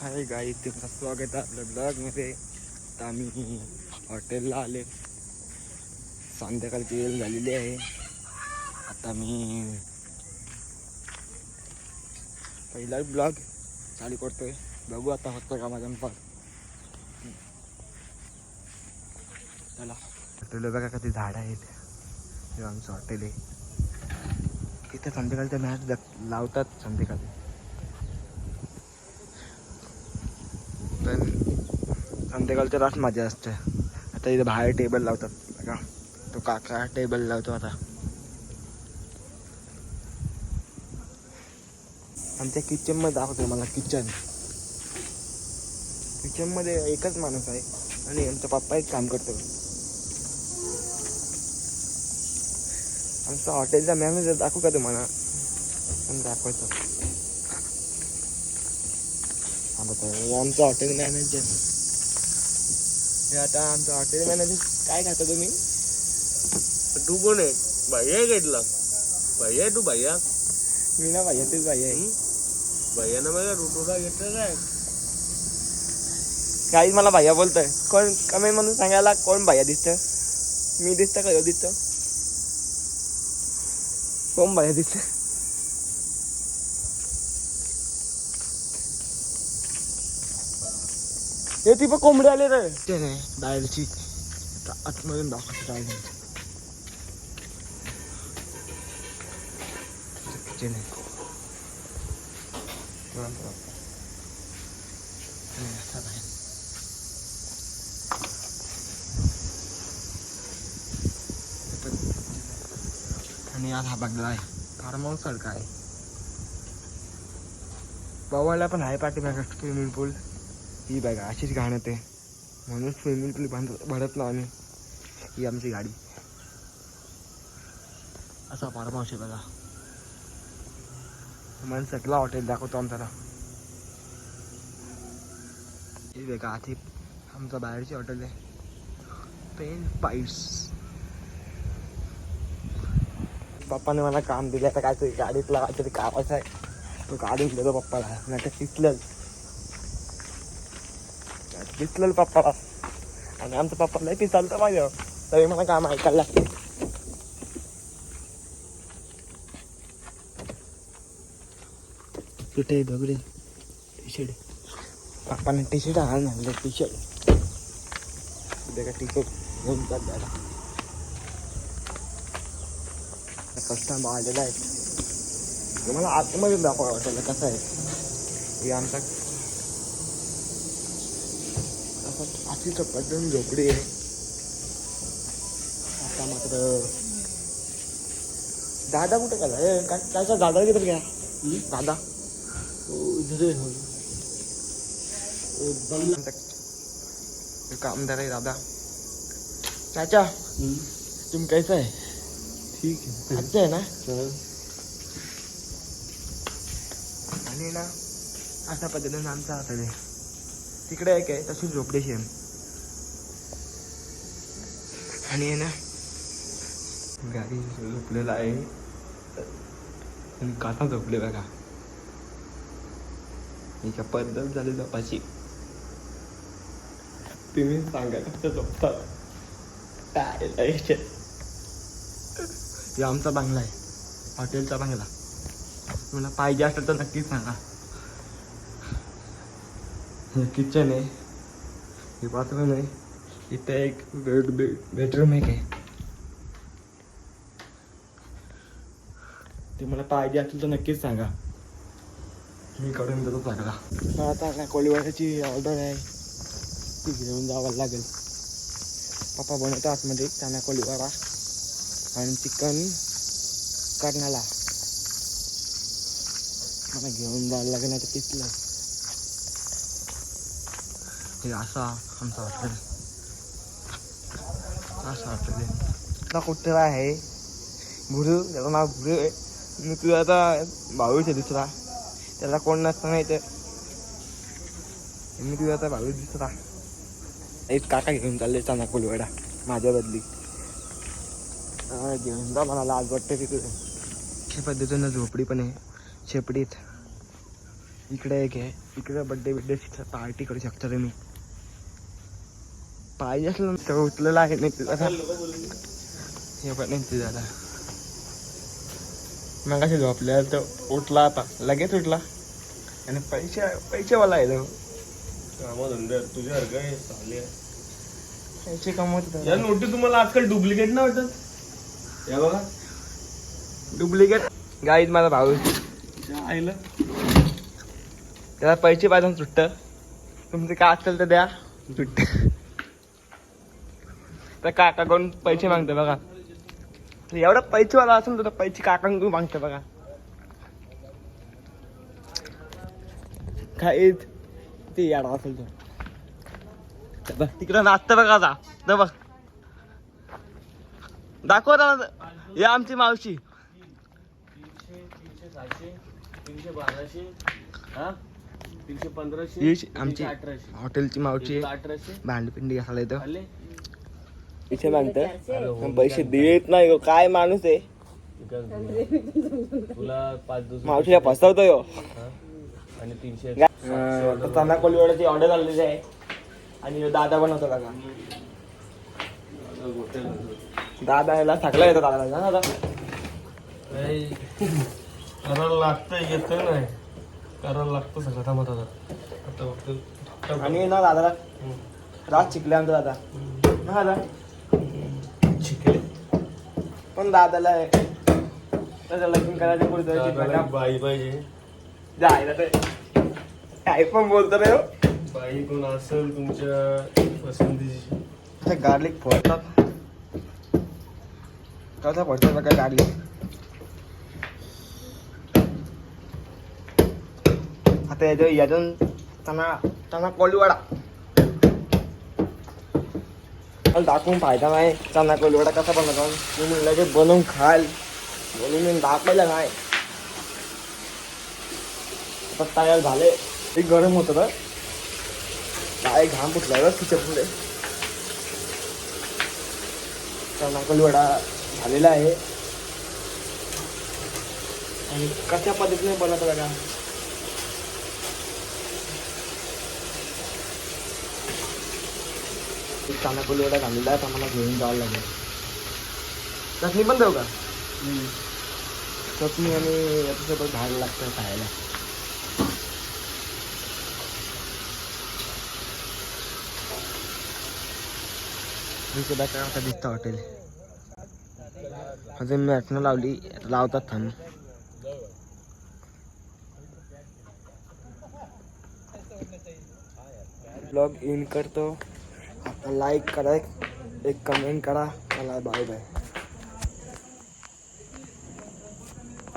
Hi guys, तुमचं स्वागत आहे आपल्या ब्लॉगमध्ये. आता आम्ही हॉटेलला आले. संध्याकाळची वेळ झालेली आहे. आता मी पहिला ब्लॉग चालू करतोय. बघू आता होतं का माझ्या पास. चला, हॉटेल बघा किती झाडं आहेत. हे आमचं हॉटेल आहे. इथे संध्याकाळच्या मॅच लावतात संध्याकाळी. पण संध्याकाळच्या रात मजा असते. आता इथे बाहेर टेबल लावतात बघा. तो काका टेबल लावतो आता. आमच्या किचनमध्ये दाखवतो मला. किचनमध्ये एकच माणूस आहे आणि आमचा पप्पा एक काम करतो. आमचा हॉटेलचा मॅनेजर दाखवू का तुम्हाला? पण दाखवायचं. आमचं हॉटेल मॅनेजर हे. आता आमचं हॉटेल मॅनेजर काय खाता तुम्ही? तू कोण आहे? भैया आहे घेतला. भैया तू भैया? मी ना भैया, तेच भैया आहे. भैया ना मला रुटोला घेतलं काय? काहीच मला भैया बोलतोय. कोण कमेंट म्हणून सांगायला कोण भैया दिसतं? मी दिसतं का? दिसतं कोण भैया दिसतं? हे ती पण कोंबडी आले रे. ते नाही बाहेरची आतमधून दाखवतो राहिले. किचन आहे. आणि आज हा बंगला आहे. फार्म हाऊस सारखा आहे. पवायला पण आहे पाठीमागे स्विमिंग पूल. ही बघा अशीच घाण येते म्हणून स्विमिंग पूल भरत ना आम्ही. ही आमची गाडी. असा फार्म हाऊस आहे बघा. मन सगळा हॉटेल दाखवतो आमच्याला. हे बघा आधी आमचं बाहेरची हॉटेल आहे. पेन पाईट्स. पप्पाने मला काम दिलं. आता काहीतरी गाडीतला काहीतरी कामाचं आहे. तो काढून देतो पप्पाला. नाही तर पिचलं पप्पाला. आणि आमचं पप्पा नाही पिचालतं पाहिजे तरी मला काम ऐकायला लागते. कुठे बघ रे टी शर्ट. पप्पाने टी शर्ट आणलं. टी शर्ट बघा. टी शर्ट घेऊन चालला. कस्टमर आलेला आहे. तुम्हाला आतमध्ये दाखवा हॉटेल कसं आहे. हे आमचा अशी पद्धतीने झोपडी आहे. आता मात्र दादा कुठे गेला? त्याचा दादा किती घ्या. दादा कामदार आहे दादा. चाचा तुम कैसा है? ठीक आहे. अच्छा आहे ना. आणि ना अशा पद्धतीने आमचा हॉटेल आहे. तिकडे एक आहे तशी झोपडीशी आहे. आणि आहे ना गाडी झोपलेला आहे. आणि काटा झोपले बघा. एका पद्धत झाली झोपाची. तुम्ही सांगा कसं झोपतात काय? हे आमचा बंगला आहे. हॉटेलचा बंगला. मला पाहिजे असेल तर नक्कीच सांगा. हे किचन आहे. हे बाथरूम आहे. इथे एक बेडरूम आहे. ते मला पाहिजे असेल तर नक्कीच सांगा. मी करून देतो सगळा. आता काय कोळीवाड्याची ऑर्डर आहे ती घेऊन जावं लागेल. पप्पा बनवतो आतमध्ये त्यांना कोळीवाडा आणि चिकन कर्नाला. मला घेऊन जायला लागेल. आता पिचलं. हे असा आमचा हॉटेल. असं हॉटेल आहे. कुठे आहे भुरू. त्याचं नाव भुरू आहे. मी तुझा आता भाऊच आहे दुसरा. त्याला कोण नसतं नाही तर मी तुझा आता भाऊ दुसरा. एक काका घेऊन चालले चांदा कोलवाडा माझ्या बदली. घेऊन जा मला आज वाटतं तिथे. अशा पद्धतीनं झोपडी पण आहे शेपडीत. इकडे एक आहे, इकडे बड्डे पार्टी करू शकता तुम्ही. पाहिजे असलं ना तर उचलेला आहे नाही तुझा. हे पण नाही झाला मग कशी झोपल्या तर उठला आता लगेच उठला आणि पैसेवाला आहे तो. तुझ्यासारखं आहे, चालले. पैसे कमवत या नोटी तुम्हाला आजकाल डुप्लिकेट ना वाटत. या बघा डुप्लिकेट. गाईज माझा भाऊ आईला त्याला पैसे पाहिजे सुट्ट. तुमचं काय असेल तर द्या सुट्ट. तर काकाकडून पैसे मागते बघा. एवढा पैसेवाला असेल तर पैसे काकांकडून मागते बघा. काय ते याडा असेल तर तिकडं नाचतं बघा आता. तर बघ दाखव ना. या आमची मावशी. 300, 700, 312, हा 315, ही आमची 1800, हॉटेलची मावशी 1800 भांडपिंडी घासायला येतो. आले. इथे मागतं पैसे देत नाही गो. काय माणूस आहे. तुला 5 दिवस मावशीला फसवतोय हो. आणि 300 तांबा कोळीवाड्याची ऑर्डर आलेली आहे आणि ह्यो दादा बनवतो काका. दादा याला सगळं येतं दादाला ना दादा. करायला लागतं, येतं नाही करायला लागतं सगळं. थांबत आता बघतो. आणि ना दादाला रात शिकले आमचा दादा ना दादा. शिकले पण दादाला त्याचं लग्न करायचं पुढे बाई पाहिजे. जायला ते काय पण बोलतो रे हो. बाई कोण असेल तुमच्या पसंतीची. गार्लिक फोडतात कसा फोडतात काय गार्लिक. आता यातून चना कोळीवाडा दाखवून फायदा नाही. चना कोळीवाडा कसा बनवतो तुम्ही लगेच बनवून खाल म्हणून मी दाखवायला नाही. आता तयार झाले. एक गरम होतं तर काय घाम फुटला तिच्या पुढे. चना कोळीवाडा झालेला आहे आणि कशा पद्धतीने बनवतो बघा. चना कोळीवाडा झालेला आहे. आम्हाला घेऊन जावं लागेल. चटणी पण देऊ का. चटणी आणि याच्यासोबत भारी लागतं खायला. आता दिसतं हॉटेल. अजून मी आठवण लावली लावतात थांब. ब्लॉग इन करतो. आता लाईक करा, एक कमेंट करा. मला बाय बाय.